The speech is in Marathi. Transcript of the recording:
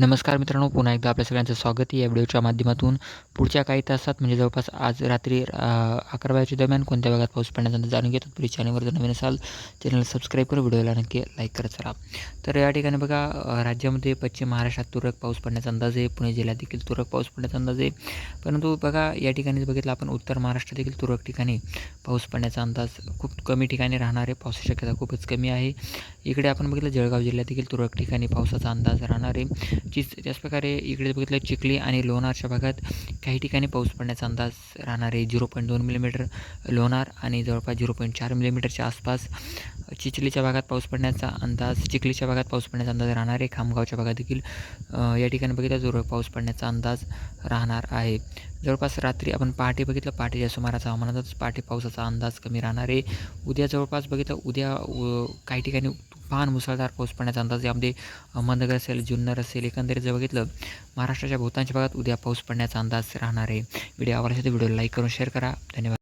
नमस्कार मित्रांनो, पुन्हा एकदा आपल्या सगळ्यांचं स्वागत आहे या व्हिडिओच्या माध्यमातून. पुढच्या काही तासात म्हणजे जवळपास आज रात्री 11 वाजेच्या दरम्यान कोणत्या भागात पाऊस पडण्याचा अंदाज जाणून घेतो. प्लीज चॅनलवर जर नवीन असाल चॅनल सबस्क्राईब करा, व्हिडिओला नक्की लाईक करत चला. तर या ठिकाणी बघा, राज्यामध्ये पश्चिम महाराष्ट्रात तुरळक पाऊस पडण्याचा अंदाज आहे. पुणे जिल्ह्यात देखील तुरळक पाऊस पडण्याचा अंदाज आहे. परंतु बघा, या ठिकाणी बघितलं आपण राष्ट्रात देखील तुरळक ठिकाणी पाऊस पडण्याचा अंदाज खूप कमी ठिकाणी राहणार आहे. पावसाची शक्यता खूपच कमी आहे. इकडे आपण बघितलं जळगाव जिल्ह्यात देखील तुरळक ठिकाणी पावसाचा अंदाज राहणार आहे. त्याचप्रकारे इकडे बघितलं चिखली आणि लोणारच्या भागात काही ठिकाणी पाऊस पडण्याचा अंदाज राहणार आहे. 0.2 मिलीमीटर लोणार आणि जवळपास 0.4 मिलीमीटरच्या आसपास चिखलीच्या भागात पाऊस पडण्याचा अंदाज राहणार आहे. खामगावच्या भागात देखील या ठिकाणी बघितलं जोरात पाऊस पडण्याचा अंदाज राहणार आहे. जवळपास रात्री आपण पहाटे बघितलं, पहाटेच्या सुमारास हवामानातच पहाटे पावसाचा अंदाज कमी राहणार आहे. उद्या जवळपास बघितलं, उद्या काही ठिकाणी तुफान मुसळधार पाऊस पडण्याचा अंदाज. यामध्ये अहमदनगर असेल, जुन्नर असेल, एकंदरीत जर बघितलं महाराष्ट्राच्या बहुतांश भागात उद्या पाऊस पडण्याचा अंदाज राहणार आहे. व्हिडिओ आवडला असेल तर व्हिडिओला लाईक करून शेअर करा. धन्यवाद.